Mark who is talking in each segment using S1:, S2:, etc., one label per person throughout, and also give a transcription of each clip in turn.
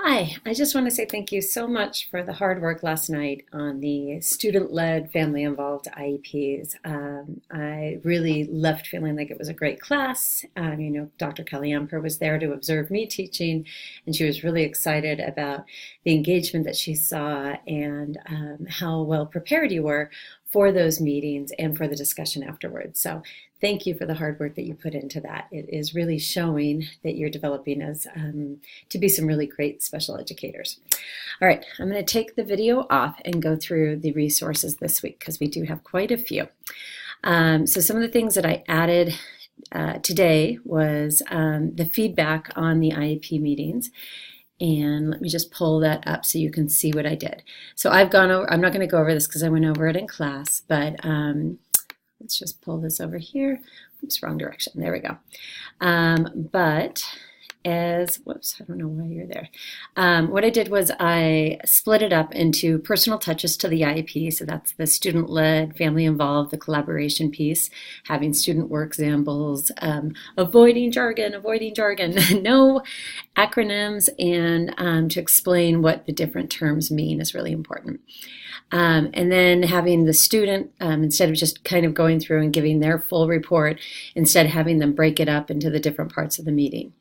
S1: Hi, I just want to say thank you so much for the hard work last night on the student-led, family-involved IEPs. I really left feeling like it was a great class. Dr. Kelly Amper was there to observe me teaching, and she was really excited about the engagement that she saw and how well prepared you were for those meetings and for the discussion afterwards. So thank you for the hard work that you put into that. It is really showing that you're developing as to be some really great special educators. All right, I'm going to take the video off and go through the resources this week because we do have quite a few. So some of the things that I added today was the feedback on the IEP meetings. And let me just pull that up so you can see what I did. So I've gone over, I'm not going to go over this because I went over it in class, but let's just pull this over here. Oops, wrong direction. There we go. Whoops, I don't know why you're there. What I did was I split it up into personal touches to the IEP. So that's the student-led, family-involved, the collaboration piece, having student work examples, avoiding jargon, no acronyms, and to explain what the different terms mean is really important. And then having the student, instead of just kind of going through and giving their full report, instead having them break it up into the different parts of the meeting.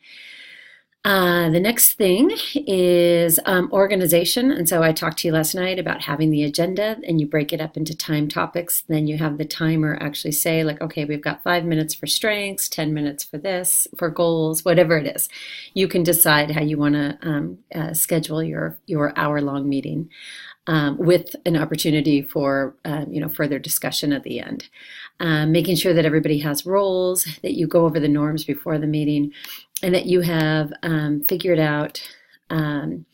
S1: The next thing is organization. And so I talked to you last night about having the agenda and you break it up into time topics. Then you have the timer actually say like, okay, we've got 5 minutes for strengths, 10 minutes for this, for goals, whatever it is. You can decide how you want to schedule your hour-long meeting. With an opportunity for further discussion at the end. Making sure that everybody has roles, that you go over the norms before the meeting, and that you have figured out everything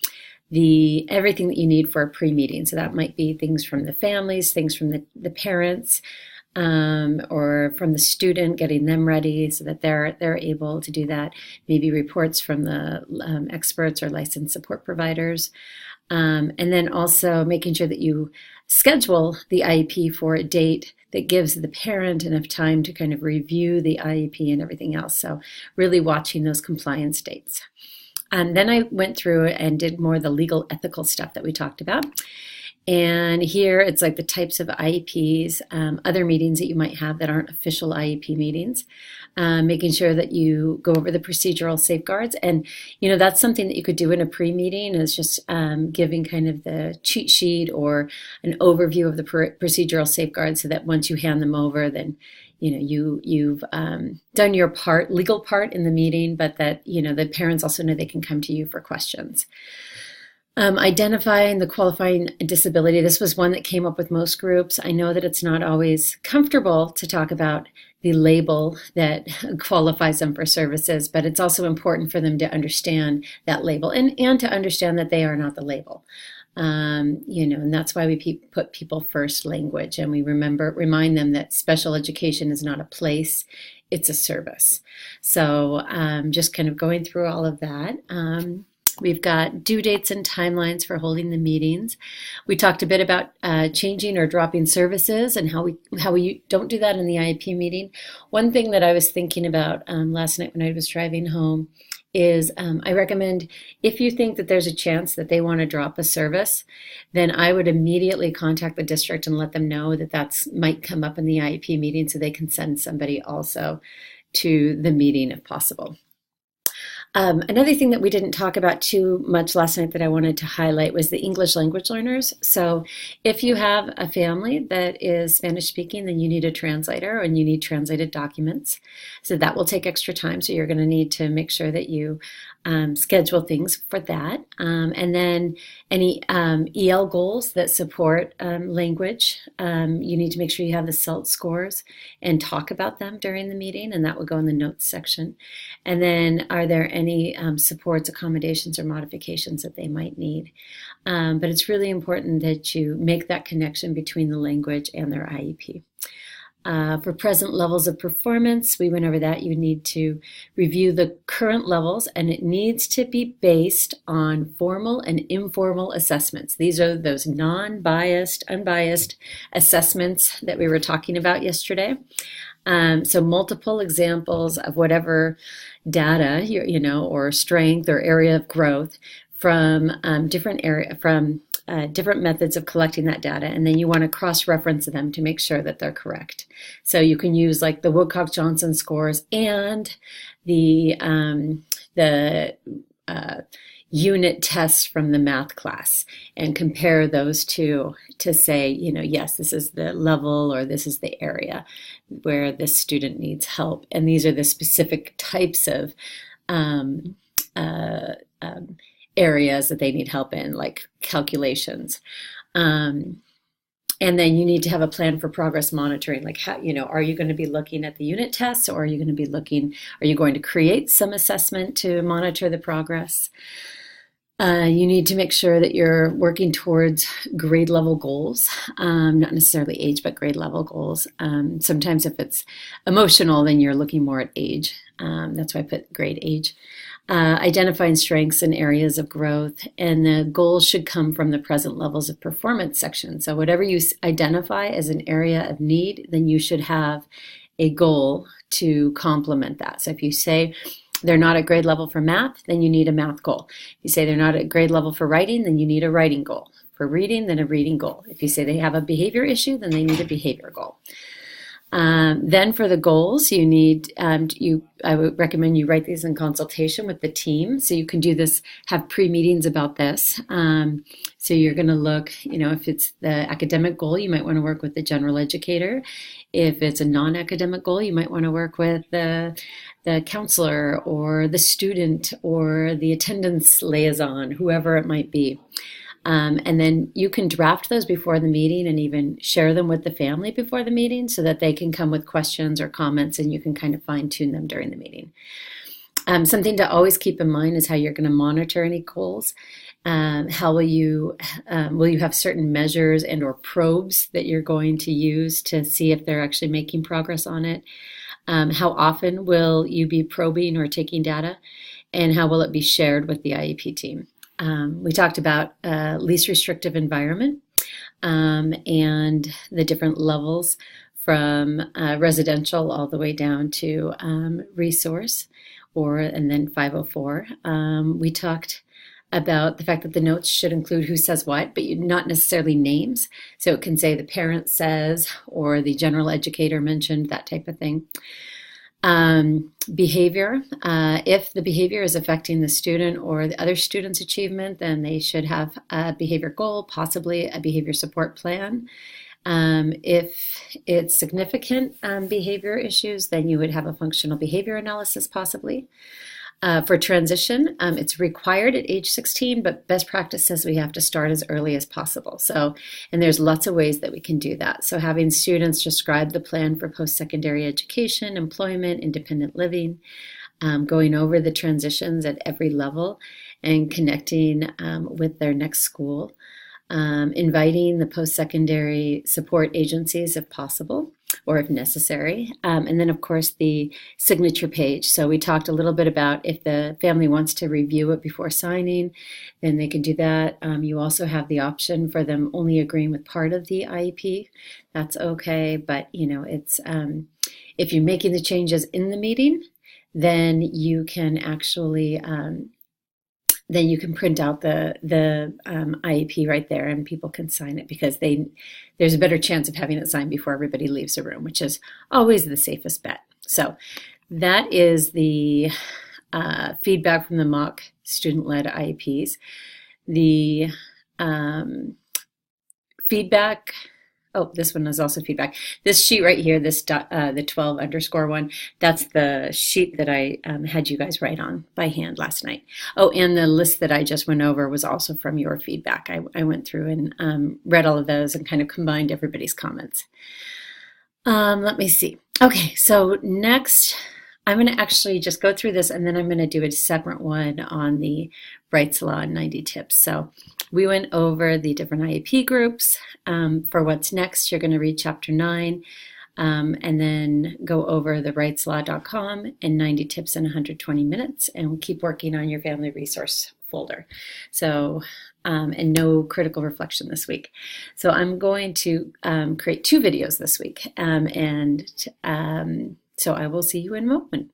S1: that you need for a pre-meeting. So that might be things from the families, things from the parents, or from the student, getting them ready so that they're able to do that. Maybe reports from the experts or licensed support providers. And then also making sure that you schedule the IEP for a date that gives the parent enough time to kind of review the IEP and everything else. So really watching those compliance dates. And then I went through and did more of the legal ethical stuff that we talked about. And here it's like the types of IEPs, other meetings that you might have that aren't official IEP meetings, making sure that you go over the procedural safeguards. And, that's something that you could do in a pre-meeting is just giving kind of the cheat sheet or an overview of the procedural safeguards so that once you hand them over, then you've done your legal part in the meeting, but that, the parents also know they can come to you for questions. Identifying the qualifying disability. This was one that came up with most groups. I know that it's not always comfortable to talk about the label that qualifies them for services, but it's also important for them to understand that label and to understand that they are not the label. And that's why we put people first language, and we remind them that special education is not a place, it's a service. So just kind of going through all of that. We've got due dates and timelines for holding the meetings. We talked a bit about changing or dropping services and how we don't do that in the IEP meeting. One thing that I was thinking about last night when I was driving home is I recommend if you think that there's a chance that they want to drop a service, then I would immediately contact the district and let them know that might come up in the IEP meeting so they can send somebody also to the meeting if possible. Another thing that we didn't talk about too much last night that I wanted to highlight was the English language learners. So if you have a family that is Spanish speaking, then you need a translator and you need translated documents. So that will take extra time. So you're going to need to make sure that you schedule things for that. And then any EL goals that support language, you need to make sure you have the SELT scores and talk about them during the meeting, and that will go in the notes section. And then are there any supports, accommodations, or modifications that they might need? But it's really important that you make that connection between the language and their IEP. For present levels of performance, we went over that. You need to review the current levels, and it needs to be based on formal and informal assessments. These are those non-biased, unbiased assessments that we were talking about yesterday. So multiple examples of whatever data, or strength or area of growth from different methods of collecting that data, and then you want to cross-reference them to make sure that they're correct. So you can use like the Woodcock-Johnson scores and the unit tests from the math class and compare those two to say, yes, this is the level or this is the area where this student needs help. And these are the specific types of areas that they need help in, like calculations. And then you need to have a plan for progress monitoring, like how, are you going to be looking at the unit tests, or are you going to create some assessment to monitor the progress? You need to make sure that you're working towards grade level goals, not necessarily age, but grade level goals. Sometimes if it's emotional, then you're looking more at age. That's why I put grade age. Identifying strengths and areas of growth, and the goals should come from the present levels of performance section. So whatever you identify as an area of need, then you should have a goal to complement that. So if you say they're not at grade level for math, then you need a math goal. If you say they're not at grade level for writing, then you need a writing goal. For reading, then a reading goal. If you say they have a behavior issue, then they need a behavior goal. Then for the goals, you need, I would recommend you write these in consultation with the team. So you can do this, have pre-meetings about this. So you're going to look, if it's the academic goal, you might want to work with the general educator. If it's a non-academic goal, you might want to work with the counselor or the student or the attendance liaison, whoever it might be. And then you can draft those before the meeting and even share them with the family before the meeting so that they can come with questions or comments, and you can kind of fine tune them during the meeting. Something to always keep in mind is how you're going to monitor any goals. How will you have certain measures and or probes that you're going to use to see if they're actually making progress on it? How often will you be probing or taking data? And how will it be shared with the IEP team? We talked about least restrictive environment and the different levels from residential all the way down to resource and then 504. We talked about the fact that the notes should include who says what, but not necessarily names. So it can say the parent says or the general educator mentioned, that type of thing. Behavior. If the behavior is affecting the student or the other student's achievement, then they should have a behavior goal, possibly a behavior support plan. If it's significant behavior issues, then you would have a functional behavior analysis possibly. For transition, it's required at age 16, but best practice says we have to start as early as possible. And there's lots of ways that we can do that. So having students describe the plan for post-secondary education, employment, independent living, going over the transitions at every level and connecting with their next school, inviting the post-secondary support agencies if possible, or if necessary. And then, of course, the signature page. So we talked a little bit about if the family wants to review it before signing, then they can do that. You also have the option for them only agreeing with part of the IEP. That's okay, but it's if you're making the changes in the meeting, then you can actually then you can print out the IEP right there, and people can sign it because there's a better chance of having it signed before everybody leaves the room, which is always the safest bet. So that is the feedback from the mock student-led IEPs. The feedback. Oh, this one is also feedback. This sheet right here, the 12_ one, that's the sheet that I had you guys write on by hand last night. Oh, and the list that I just went over was also from your feedback. I went through and read all of those and kind of combined everybody's comments. Let me see. Okay, so next I'm going to actually just go through this, and then I'm going to do a separate one on the Bright's Law and 90 tips. So we went over the different IEP groups. For what's next, you're going to read Chapter 9 and then go over the brightslaw.com and 90 tips in 120 minutes, and we'll keep working on your family resource folder. So, and no critical reflection this week. So I'm going to create 2 videos this week. So I will see you in a moment.